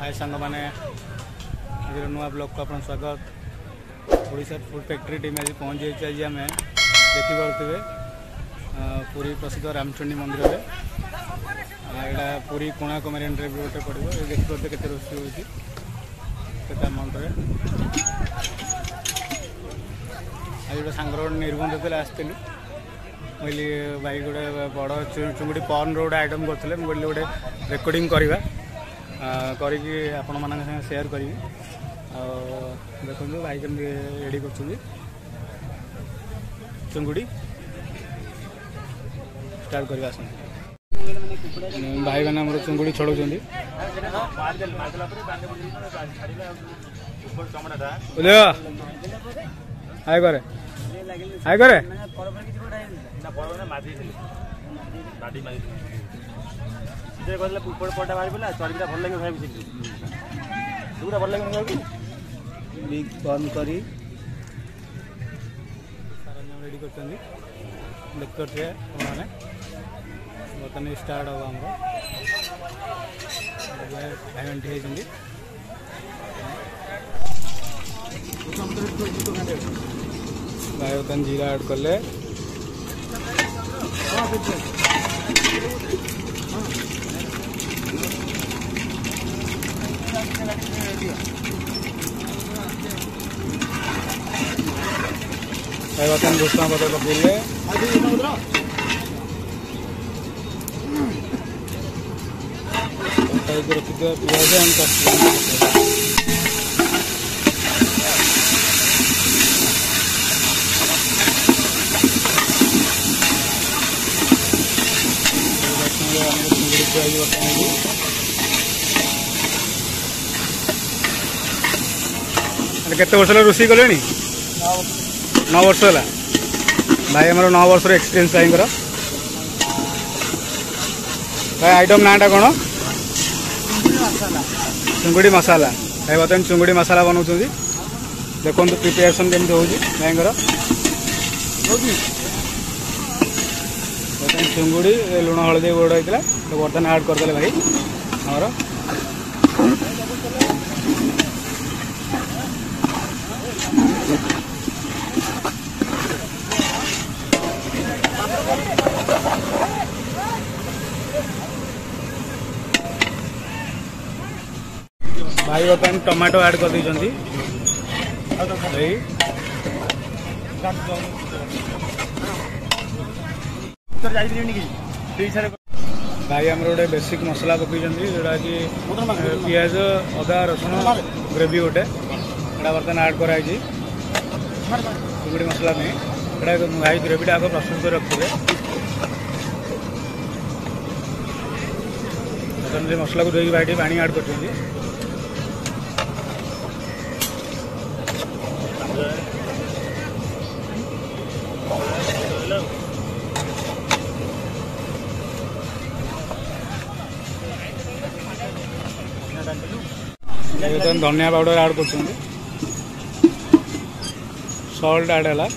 हाय सांग मैंने आज नुआ ब्लॉग को अपन स्वागत। ओडिशा फूड फैक्ट्री टीम आज पहुँच जाइए। आज आम देखिपे पुरी प्रसिद्ध रामचंडी मंदिर में यहाँ पुरी कोणार्क मेरीन ड्राइव गोटे पड़ो देखिपे के रोषे होता मंत्र आज गोटे सांगर निर्बंध थे आसलु मुझे भाई गोटे बड़ चुंगुड़ी पॉर्न रोड आइटम करते मुझे गोटे रेकर्डिंग करवा करी आपण मान सेयार करी देखो भाई कमी रेडी कर चुंगुड़ी स्टार्ट करवा भाई मैंने आम चुंगुड़ी छड़ाऊँ हाय करे हाय करे पटा मार चर्बीटा भल लगे भाई दूरा भल लगे बिग बंद करी सारा रेडी कर देखते मैंने बर्तमान स्टार्ट हम आम भाई घंटे भाई बर्तमान जीरा ऐड कले बर्तमान भूषण पत्र पकड़े रखिए पिज एंड केते वर्ष रोषे कले 9 वर्ष है भाई आम 9 वर्ष एक्सपीरियंस भाई भाई आइटम नाटा कौन चुंगुड़ी मसाला भाई बर्तमान चुंगुड़ी मसाला बनाऊँ देखो प्रिपेरेसन केमती हो भाई बर्तमान चुंगुड़ी लुण हलदी गोड़ होता तो बर्तमान ऐड करदे भाई आमर भाई बर्तमान टमाटो ऐड कर दीजिए भाई आम गोटे बेसिक मसला पकई जोटा कि पियाज अदा रसुण ग्रेवी गोटे बर्तमान ऐड कराई चिंगुड़ी मसला में भाई ग्रेवीटा आगे प्रस्तुत कर रखिए बर्तमान मसला को धोई भाई पानी ऐड कर धनिया पाउडर ऐड कर सॉल्ट ऐड है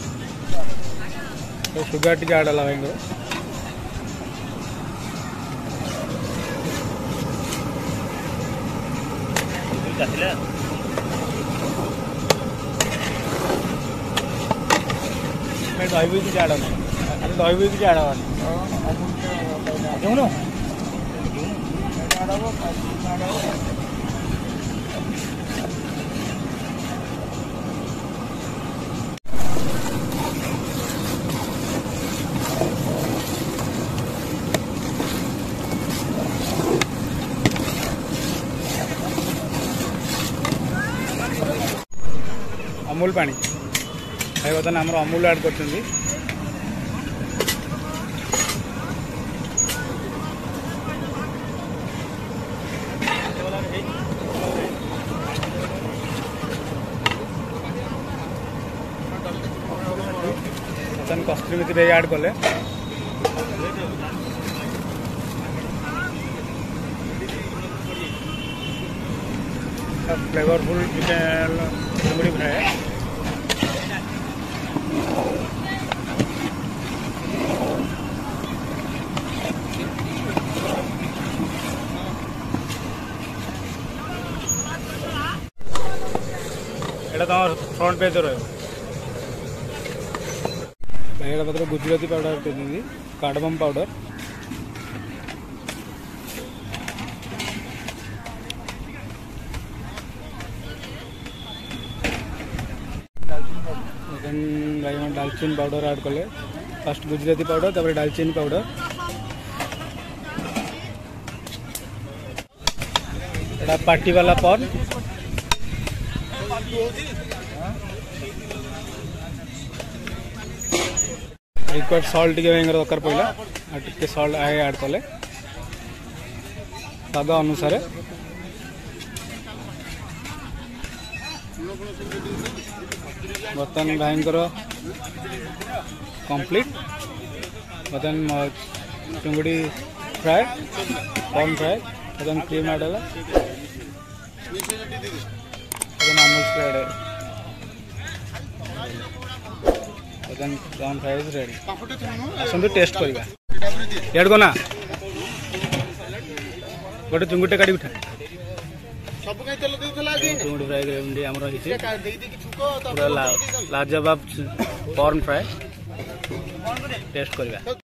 सुगर टी ऐड है भाई दही भी किसी ऐड दही भी किसी ऐड अमूल पानी भाई बर्तमान आम अमूल ऐड कर कस्तूरी मेथी ऐड कले फ्लेवरफुल चिंगुड़ी फ्राए এটা তোমার ফ্রন্ট পেজ রহব। ভাইয়া পাত্র গুজরাती पाउडर देते कार्डमम पाउडर भाई दालचीनी पाउडर ऐड कले फर्स्ट गुजराती पाउडर तापर दालचीनी पाउडर एटा पार्टी वाला पॉन रिक्वायर्ड सॉल्ट टिके दरकार पड़ा टिके सॉल्ट आगे ऐड कले स्वाद अनुसार बर्तन भाई कंप्लीट बर्तन चिंगुड़ी फ्राए कॉर्न फ्राए बर्तन क्रीम ऐड है अमूल स्प्रे ऐड बर्तन ब्राउन फ्राइज रेडी आसतु टेस्ट करवा यार को ना गोटे चिंगुड़ी काटी उठा चिंगुड़ी फ्राए ग्रेवी आमर पूरा लाजवाब कॉर्न फ्राए टेस्ट करवा।